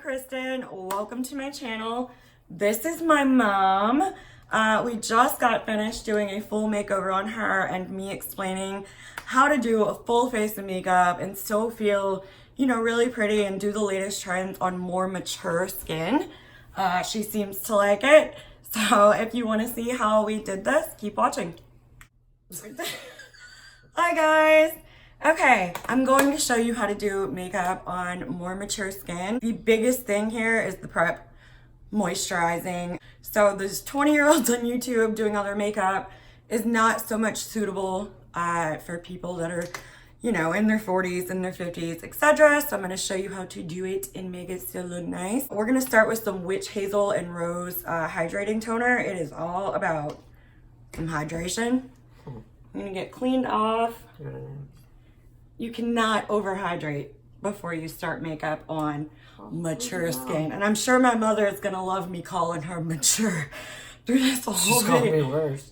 Kristen. Welcome to my channel. This is my mom. We just got finished doing a full makeover on her and me explaining how to do a full face of makeup and still feel, you know, really pretty and do the latest trends on more mature skin. She seems to like it. So if you want to see how we did this, keep watching. Hi guys. Okay, I'm going to show you how to do makeup on more mature skin. The biggest thing here is the prep, moisturizing. So there's 20-year-olds on YouTube doing all their makeup is not so much suitable for people that are, you know, in their 40s and their 50s, etc. So I'm going to show you how to do it and make it still look nice. We're going to start with some Witch Hazel and Rose hydrating toner. It is all about some hydration. I'm going to get cleaned off. You cannot overhydrate before you start makeup on mature skin. And I'm sure my mother is going to love me calling her mature through this whole She's calling me worse.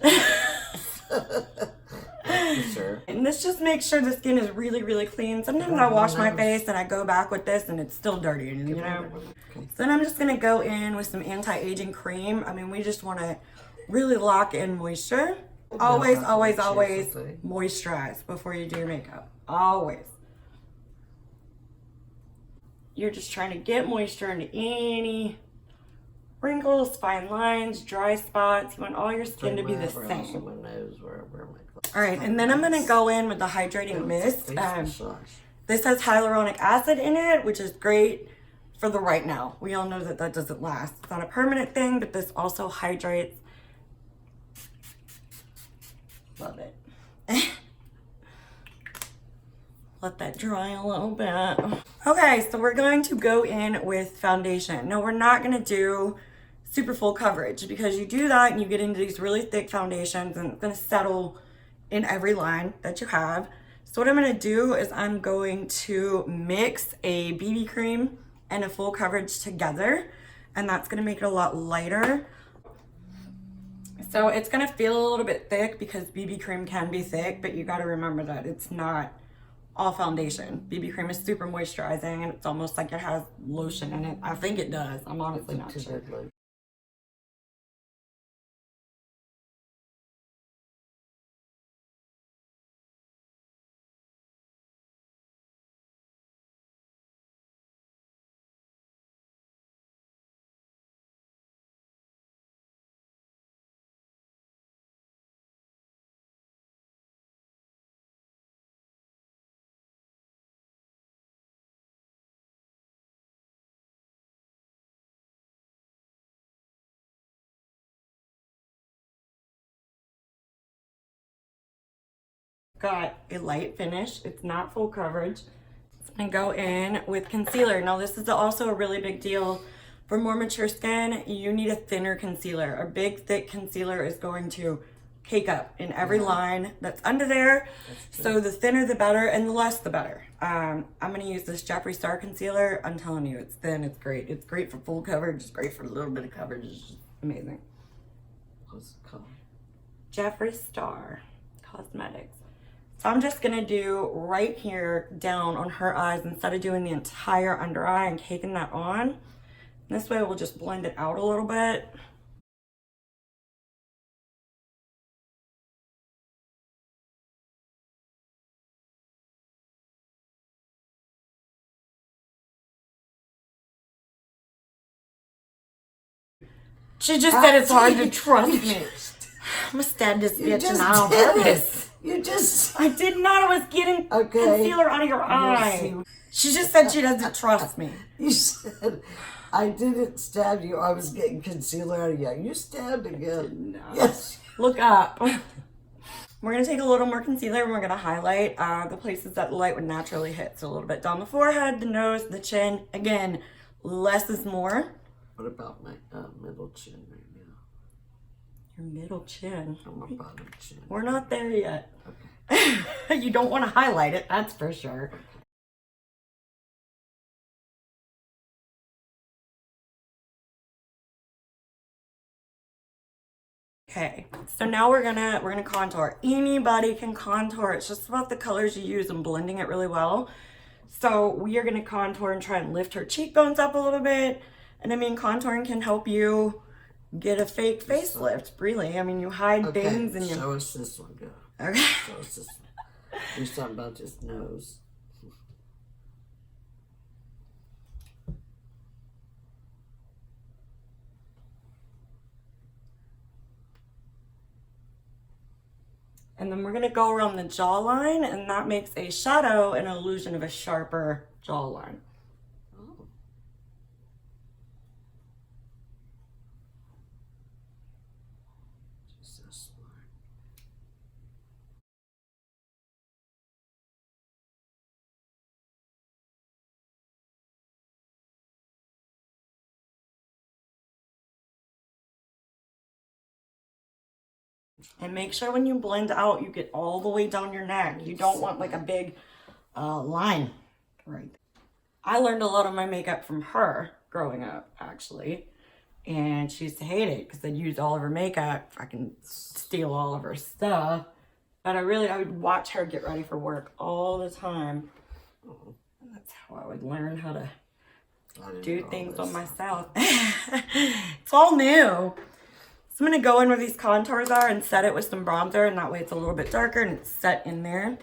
Sure. And this just makes sure the skin is really, really clean. Sometimes I wash my face and I go back with this and it's still dirty, you know? So then I'm just going to go in with some anti-aging cream. I mean, we just want to really lock in moisture. Always, always, always moisturize before you do your makeup. Always. You're just trying to get moisture into any wrinkles, fine lines, dry spots. You want all your skin to be the same. All right, and then I'm going to go in with the hydrating mist. This has hyaluronic acid in it, which is great for the right now. We all know that that doesn't last. It's not a permanent thing, but this also hydrates. Love it. Let that dry a little bit. Okay, so we're going to go in with foundation. No, we're not going to do super full coverage because you do that and you get into these really thick foundations and it's going to settle in every line that you have. So what I'm going to do is I'm going to mix a BB cream and a full coverage together, and that's going to make it a lot lighter. So it's going to feel a little bit thick because BB cream can be thick, but you got to remember that it's not all foundation. BB cream is super moisturizing and it's almost like it has lotion in it. I think it does. I'm honestly not sure. Got a light finish. It's not full coverage. I'm gonna go in with concealer. Now this is also a really big deal for more mature skin. You need a thinner concealer. A big thick concealer is going to cake up in every line that's under there. So the thinner the better and the less the better. I'm gonna use this Jeffree Star concealer. I'm telling you, it's thin, it's great. It's great for full coverage, it's great for a little bit of coverage. It's just amazing. What's it called? Jeffree Star Cosmetics. So I'm just gonna do right here down on her eyes instead of doing the entire under eye and caking that on. This way we'll just blend it out a little bit. She just said it's hard to trust me. I'm gonna stab this bitch now on purpose. You just... I did not. I was getting concealer out of your eye. She just said she doesn't trust me. You said, I didn't stab you. I was getting concealer out of you. You stabbed again. No. Yes. Look up. We're going to take a little more concealer and we're going to highlight the places that the light would naturally hit. So a little bit down the forehead, the nose, the chin. Again, less is more. What about my middle chin right now? Your middle chin. On my bottom chin. We're not there yet. Okay. You don't want to highlight it, that's for sure. Okay, so now we're gonna contour. Anybody can contour. It's just about the colors you use and blending it really well. So we are gonna contour and try and lift her cheekbones up a little bit. And I mean, contouring can help you get a fake facelift, really. I mean, you hide things and you... show us this one, go. Okay. Show us this one. Do something about this nose. And then we're gonna go around the jawline, and that makes a shadow an illusion of a sharper jawline. Oh. She's so smart. And make sure when you blend out, you get all the way down your neck. You don't want like a big line. Right. I learned a lot of my makeup from her growing up, actually. And she used to hate it because I'd use all of her makeup. I can steal all of her stuff. But I would watch her get ready for work all the time. And that's how I would learn how to do things on myself. It's all new. So I'm going to go in where these contours are and set it with some bronzer, and that way it's a little bit darker and it's set in there.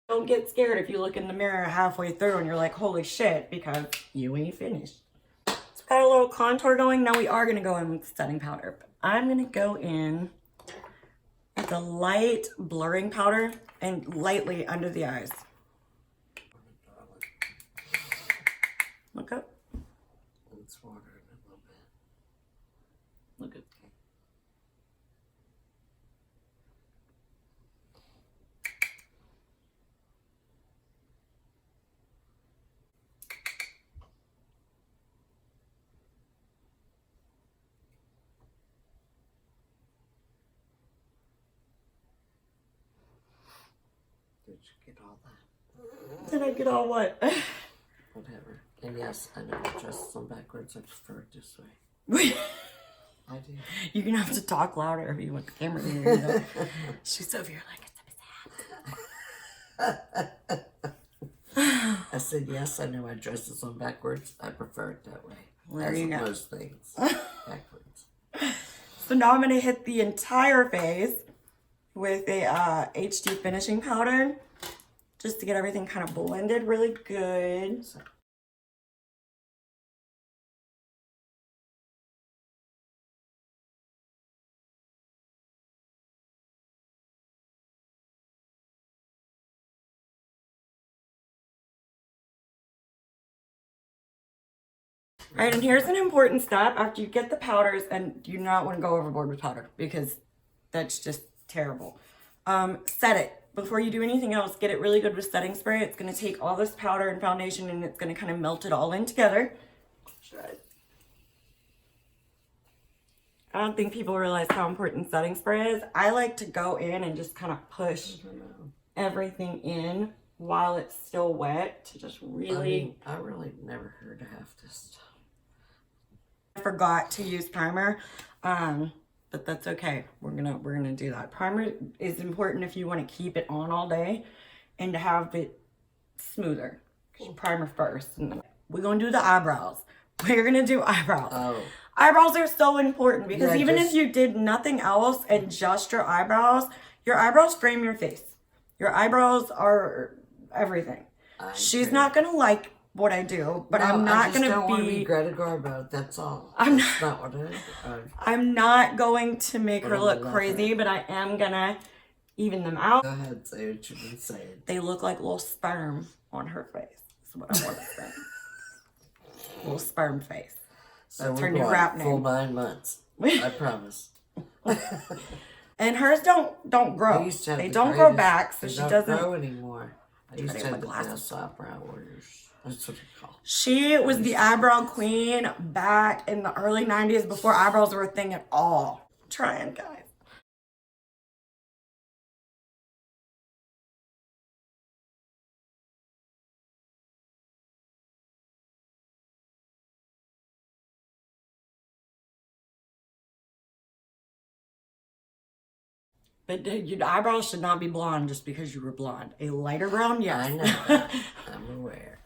Don't get scared if you look in the mirror halfway through and you're like, holy shit, because you ain't finished. So we got a little contour going. Now we are going to go in with setting powder. But I'm going to go in with a light blurring powder and lightly under the eyes. Look up. It's watering a little bit. Look up. Did you get all that? Did I get all what? Whatever. And yes, I know I dress them backwards. I prefer it this way. I do. You're going to have to talk louder if you want the camera to hear you, though. She's over here like, it's I said, yes, I know my dress is on backwards. I prefer it that way. Well, there you go. Most things backwards. So now I'm going to hit the entire face with a HD finishing powder just to get everything kind of blended really good. All right, and here's an important step. After you get the powders, and you do not want to go overboard with powder because that's just terrible. Set it. Before you do anything else, get it really good with setting spray. It's going to take all this powder and foundation and it's going to kind of melt it all in together. I don't think people realize how important setting spray is. I like to go in and just kind of push everything in while it's still wet to just really... I really never heard of half this stuff. I forgot to use primer, but that's okay. We're gonna do that. Primer is important if you want to keep it on all day and to have it smoother. Primer first, and then we're gonna do the eyebrows. We're gonna do eyebrows. Oh. Eyebrows are so important because even if you did nothing else and just your eyebrows frame your face. Your eyebrows are everything. She's not gonna like what I do, but I'm not gonna don't want to be Greta Garbo. That's all. That's not what I'm not going to make her look crazy, but I am gonna even them out. Go ahead, say what you've been saying. They look like little sperm on her face. That's what I want to say. Little sperm face. So that's her new rap name. Full 9 months. I promise. And hers don't grow. They don't grow back, so she doesn't grow anymore. I used to have the best eyebrow warriors. That's what you call. She was the eyebrow queen back in the early 90s before eyebrows were a thing at all. Trying, guys. But your eyebrows should not be blonde just because you were blonde. A lighter brown, yes. I know that. I'm aware.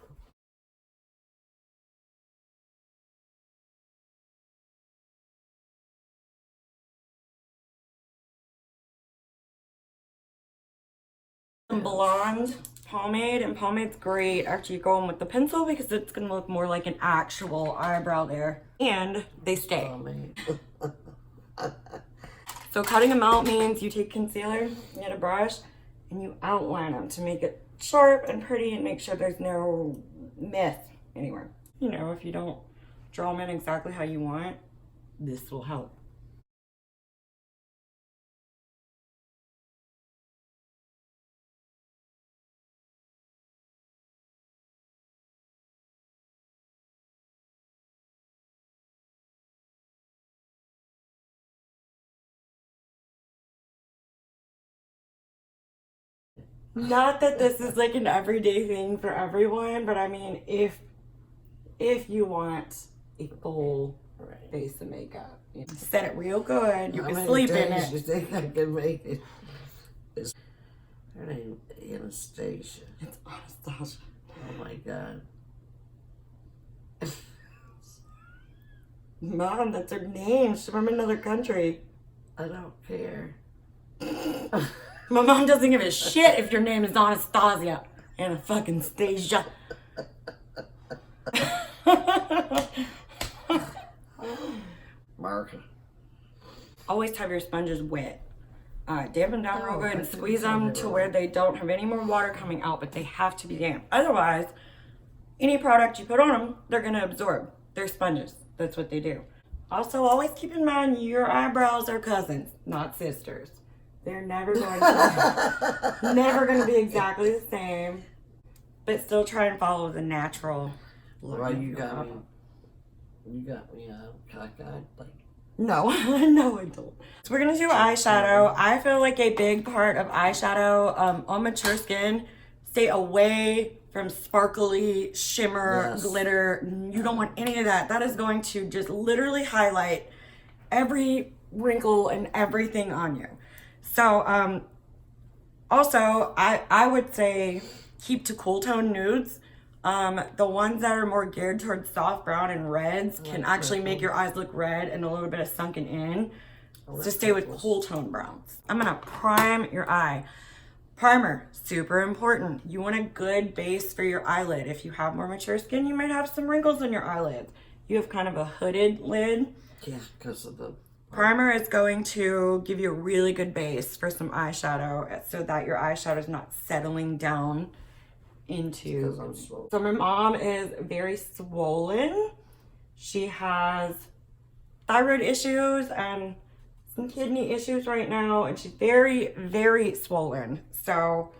Blonde pomade, and pomade's great after you go in with the pencil because it's gonna look more like an actual eyebrow there, and they stay. So cutting them out means you take concealer, you get a brush, and you outline them to make it sharp and pretty and make sure there's no mess anywhere. You know, if you don't draw them in exactly how you want, this will help. Not that this is like an everyday thing for everyone, but I mean, if you want a full face of makeup, you know, set it real good. You can sleep in it. You think I can make it? Her name Anastasia. It's Anastasia. Oh my God. Mom, that's her name. She's from another country. I don't care. My mom doesn't give a shit if your name is Anastasia. Anastasia. Mark. Always have your sponges wet. Dampen down real good and squeeze them to where they don't have any more water coming out, but they have to be damp. Otherwise, any product you put on them, they're going to absorb. They're sponges. That's what they do. Also, always keep in mind your eyebrows are cousins, not sisters. They're never going to be exactly the same, but still try and follow the natural look. Well, you got me cockeyed. Like, no, no, I don't. So we're gonna do eyeshadow. I feel like a big part of eyeshadow on mature skin, stay away from sparkly shimmer, glitter. You don't want any of that. That is going to just literally highlight every wrinkle and everything on you. So, also, I would say keep to cool tone nudes. The ones that are more geared towards soft brown and reds can actually make your eyes look red and a little bit of sunken in. So stay with cool tone browns. I'm gonna prime your eye. Primer, super important. You want a good base for your eyelid. If you have more mature skin, you might have some wrinkles in your eyelids. You have kind of a hooded lid. yeah, because of the Primer is going to give you a really good base for some eyeshadow so that your eyeshadow is not settling down into. So my mom is very swollen. She has thyroid issues and some kidney issues right now, and she's very, very swollen. So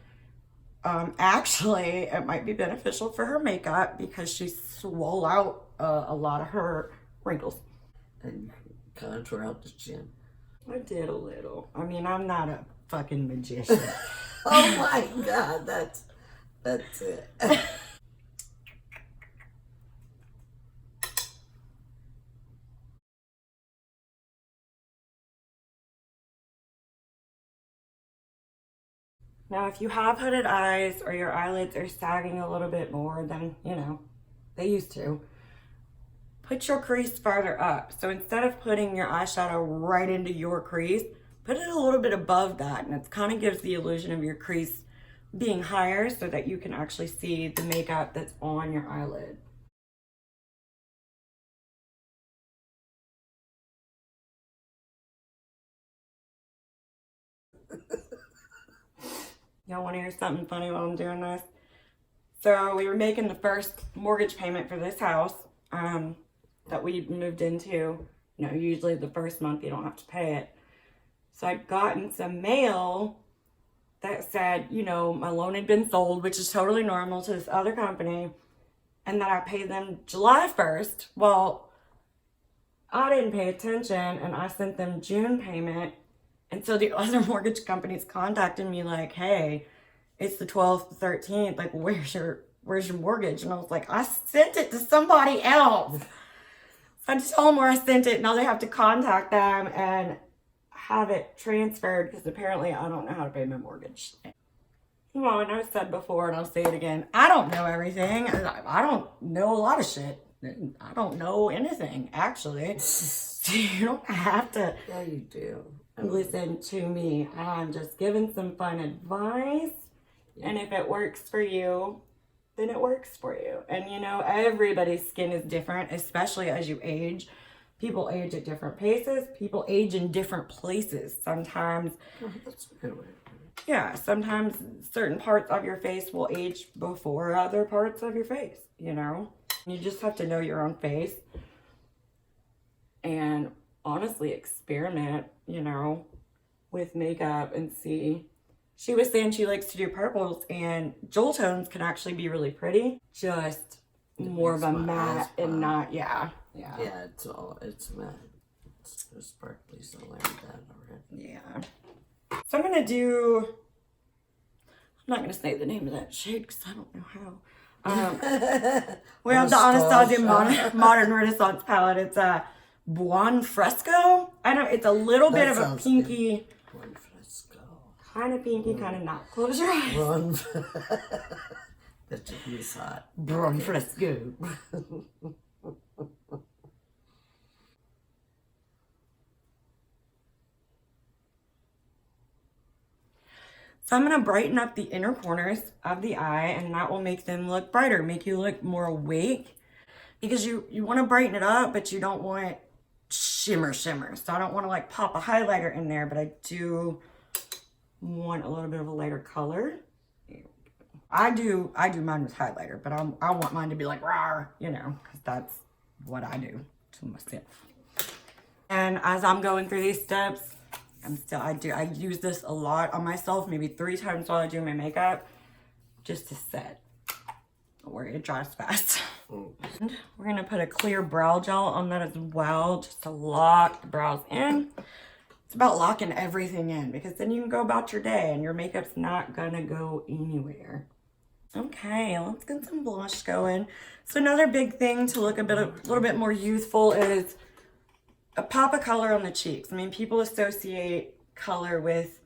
actually it might be beneficial for her makeup because she swole out a lot of her wrinkles. And contour out the chin. I did a little. I mean, I'm not a fucking magician. Oh my God, that's it. Now, if you have hooded eyes or your eyelids are sagging a little bit more than, you know, they used to, put your crease farther up. So instead of putting your eyeshadow right into your crease, put it a little bit above that, and it kind of gives the illusion of your crease being higher so that you can actually see the makeup that's on your eyelid. Y'all want to hear something funny while I'm doing this? So we were making the first mortgage payment for this house that we moved into. You know, usually the first month you don't have to pay it. So I'd gotten some mail that said, you know, my loan had been sold, which is totally normal to this other company, and that I paid them July 1st. Well, I didn't pay attention, and I sent them June payment. And so the other mortgage companies contacted me like, hey, it's the 12th, 13th, like, where's your mortgage? And I was like, I sent it to somebody else. So I just told them where I sent it. Now they have to contact them and have it transferred because apparently I don't know how to pay my mortgage. Well, and I've said before and I'll say it again, I don't know everything. I don't know a lot of shit. I don't know anything, actually. You don't have to Yeah, you do. listen to me. I'm just giving some fun advice. And if it works for you, then it works for you. And you know, everybody's skin is different, especially as you age. People age at different paces. People age in different places. Sometimes, That's a good way. yeah, sometimes certain parts of your face will age before other parts of your face, you know? You just have to know your own face and honestly experiment, you know, with makeup and see. She was saying she likes to do purples, and jewel tones can actually be really pretty. Just more of a matte and not, yeah. Yeah, it's matte. It's sparkly, so I learned that already. Yeah. So I'm gonna do, I'm not gonna say the name of that shade because I don't know how. We have the Anastasia Modern Renaissance palette. It's a Buon Fresco. It's a little bit of a pinky. Buon Fresco. Kind of pinky, kind of not. Close your eyes. Buon That is hot. Buon Fresco. So I'm going to brighten up the inner corners of the eye, and that will make them look brighter, make you look more awake. Because you want to brighten it up, but you don't want shimmer. So I don't want to like pop a highlighter in there, but I do want a little bit of a lighter color. I do mine with highlighter, but I want mine to be like rawr, you know, because that's what I do to myself. And as I'm going through these steps, I use this a lot on myself, maybe 3 times while I do my makeup, just to set where it dries fast. And we're gonna put a clear brow gel on that as well, just to lock the brows in. It's about locking everything in, because then you can go about your day and your makeup's not gonna go anywhere. Okay, let's get some blush going. So another big thing to look a little bit more youthful is a pop of color on the cheeks. I mean, people associate color with,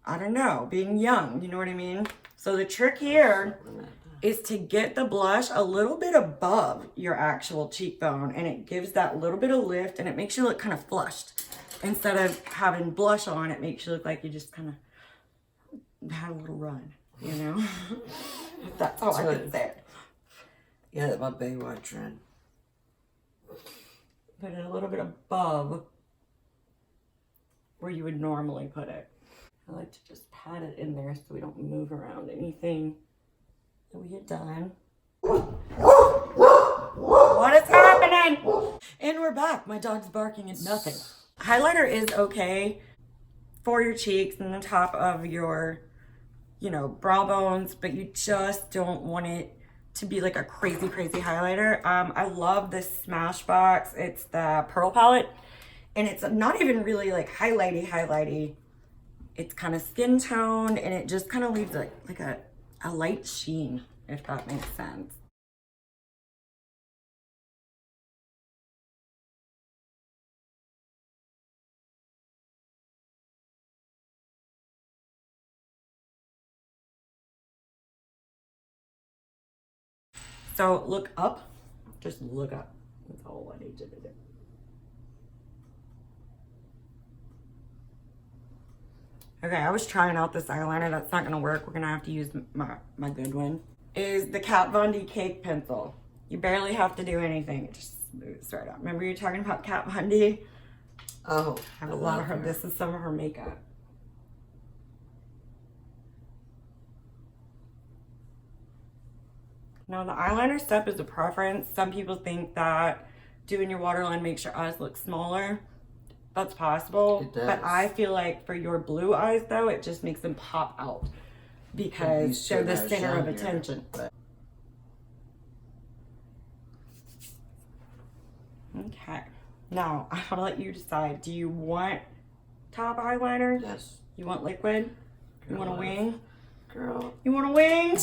I don't know, being young, you know what I mean? So the trick here is to get the blush a little bit above your actual cheekbone, and it gives that little bit of lift, and it makes you look kind of flushed. Instead of having blush on, it makes you look like you just kind of had a little run, you know? That's all I can say. Yeah, that my Baywatch run. Put it a little bit above where you would normally put it. I like to just pat it in there so we don't move around anything that we had done. What is happening? And we're back. My dog's barking at nothing. Highlighter is okay for your cheeks and the top of your, you know, brow bones, but you just don't want it to be like a crazy highlighter. I love this Smashbox. It's the Pearl palette, and it's not even really like highlighty. It's kind of skin toned, and it just kind of leaves like a light sheen, if that makes sense. So look up, just look up. That's all I need you to do. Okay, I was trying out this eyeliner. That's not gonna work. We're gonna have to use my good one. Is the Kat Von D Cake Pencil. You barely have to do anything. It just smooths right out. Remember you were talking about Kat Von D? Oh. I have a lot of her. This is some of her makeup. Now the eyeliner step is a preference. Some people think that doing your waterline makes your eyes look smaller. That's possible. It does. But I feel like for your blue eyes though, it just makes them pop out because they're the center of attention. Okay. Now I'm gonna let you decide. Do you want top eyeliner? Yes. You want liquid? Girl, You want a wing? Girl. You want a wing?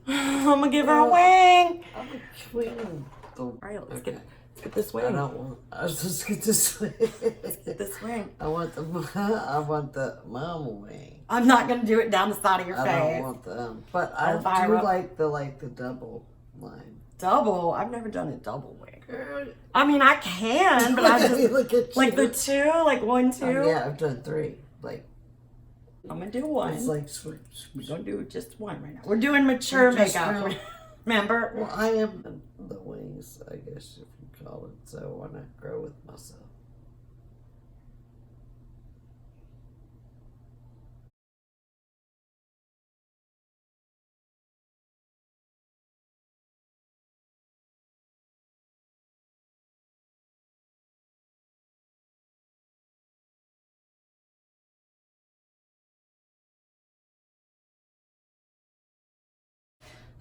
I'm gonna give her a wing. I'm a queen. All right, let's get Get this I wing. don't want. I was just get this wing. Get this wing. I want the mama wing. I'm not gonna do it down the side of your I face. don't want them, but I Elvira. do like the double line. Double? I've never done a double wing. Girl. I mean, I can, but I just Look at like you. the two, like 1, 2. Yeah, I've done 3. Like I'm gonna do one. it's like We're gonna do just one right now. We're doing mature Just makeup. real- Remember? Well, I am the wings, I guess if you call it. So why not grow with myself?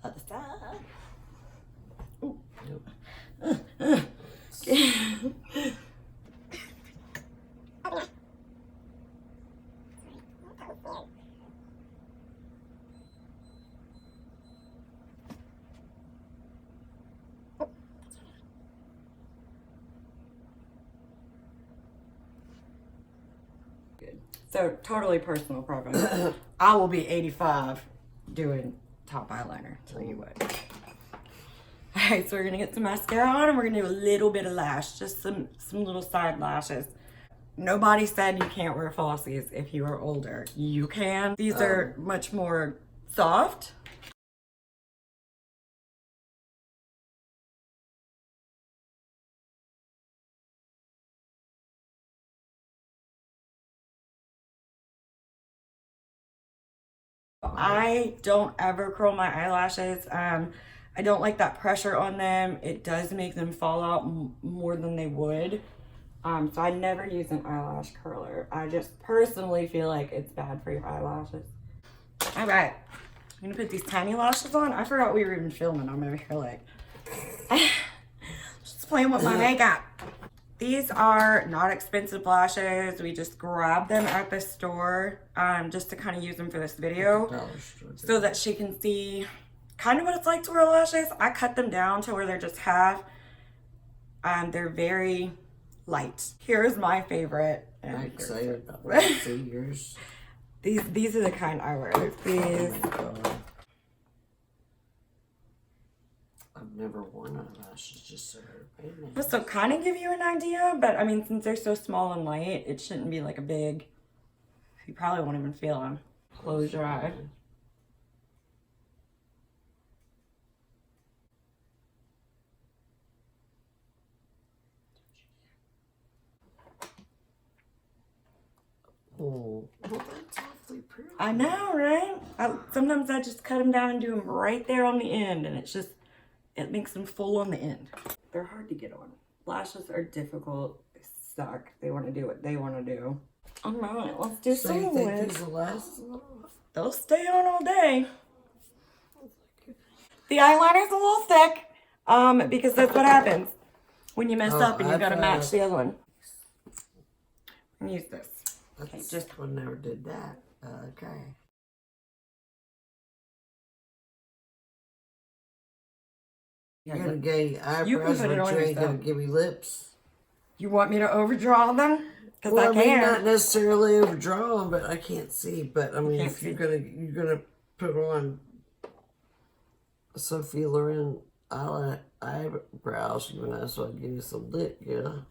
Other side. Nope. So totally personal preference. I will be 85 doing top eyeliner. Tell you what. All right, so we're gonna get some mascara on, and we're gonna do a little bit of lash, just some little side lashes. Nobody said you can't wear falsies if you are older. You can. These are much more soft. I don't ever curl my eyelashes. I don't like that pressure on them. It does make them fall out more than they would. So I never use an eyelash curler. I just personally feel like it's bad for your eyelashes. All right, I'm gonna put these tiny lashes on. I forgot we were even filming. I'm over here like, just playing with my makeup. These are not expensive lashes. We just grabbed them at the store just to kind of use them for this video so that she can see kind of what it's like to wear lashes. I cut them down to where they're just half. They're very light. Here's my favorite. I'm excited about to see yours. These are the kind I wear. These. Oh my God. I've never worn eyelashes just so This will kind of give you an idea, but I mean, since they're so small and light, it shouldn't be like a big. You probably won't even feel them. Close your eye. Oh, well, that's awfully pretty. I know, right? Sometimes I just cut them down and do them right there on the end, and it's just, it makes them full on the end. They're hard to get on. Lashes are difficult. They suck. They want to do what they want to do. All right, let's do So some you think lids. these will last long? They'll stay on all day. The eyeliner's a little thick, because that's what happens when you mess up and you gotta match the other one. And use this. Okay, just one never did that. Okay. You're gonna give eyebrows, put it on but you ain't yourself. gonna give me lips. You want me to overdraw them? Because Well, I I mean, can. not necessarily overdraw them, but I can't see. But I mean, can't if see. you're gonna put on Sophie Loren eyebrows, you might as well give you some lip, you know.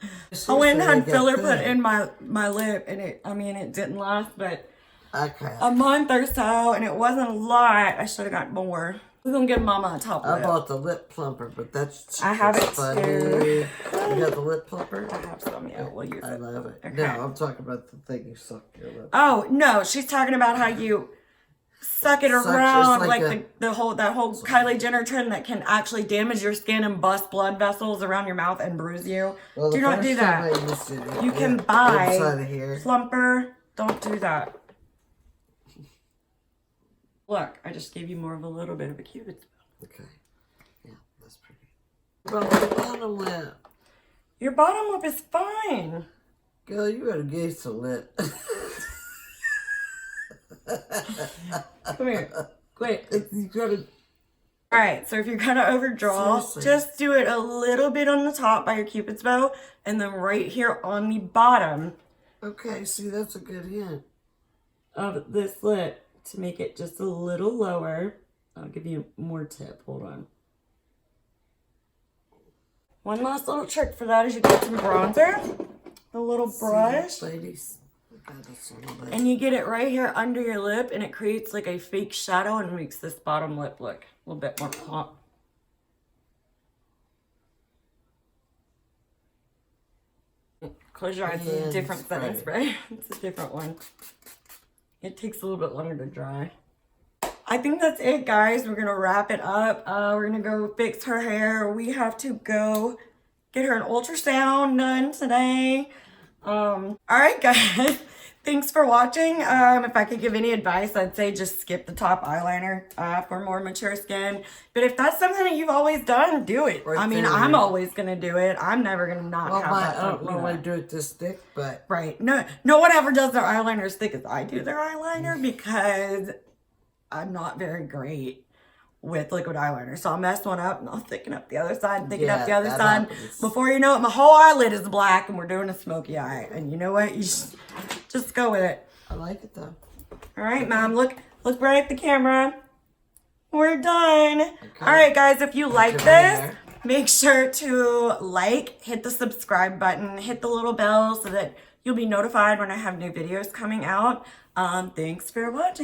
I went and had Seriously, filler they put got in my lip, and it didn't last, but Okay. a month or so, and it wasn't a lot. I should have got more. We're gonna give Mama a top I lip. bought the lip plumper, but that's I have it funny. too. You got the lip plumper? I have some, yeah, we'll use I it. love it. Okay. No, I'm talking about the thing you suck your lip. Oh, no, she's talking about how you suck it Suck around, just like like that whole Kylie Jenner trend that can actually damage your skin and bust blood vessels around your mouth and bruise you. Well, Do the not do first time that. I used it, You can yeah, buy inside of here. plumper. Don't do that. Look, I just gave you more of a little bit of a Cupid's bow. Okay. Yeah, that's pretty. Well, the bottom lip. Your bottom lip is fine. Girl, you gotta give some lip. Come here. Quick. You gotta. All right, so if you're gonna overdraw, Seriously. just do it a little bit on the top by your Cupid's bow, and then right here on the bottom Okay, see, that's a good hint. of this lip to make it just a little lower. I'll give you more tip. Hold on. One last little trick for that is you get some bronzer, a little brush, See, ladies. Okay, that's a little bit. and you get it right here under your lip, and it creates like a fake shadow and makes this bottom lip look a little bit more plump. Close your eyes. It's a different setting spray. It's a different one. It takes a little bit longer to dry. I think that's it, guys. We're gonna wrap it up. We're gonna go fix her hair. We have to go get her an ultrasound done today. All right, guys. Thanks for watching. If I could give any advice, I'd say just skip the top eyeliner for more mature skin. But if that's something that you've always done, do it. Right I mean, there, I'm yeah. always gonna do it. I'm never gonna not Well, have that. I don't know why I do it this thick, but Right. No one ever does their eyeliner as thick as I do their eyeliner because I'm not very great with liquid eyeliner. So I'll mess one up and I'll thicken up the other side, thicken up the other that side. happens. Before you know it, my whole eyelid is black and we're doing a smoky eye. And you know what? You just go with it. I like it though. All right, Mom. Look right at the camera. We're done. Okay. All right, guys. If you like this, make sure to like, hit the subscribe button, hit the little bell so that you'll be notified when I have new videos coming out. Thanks for watching.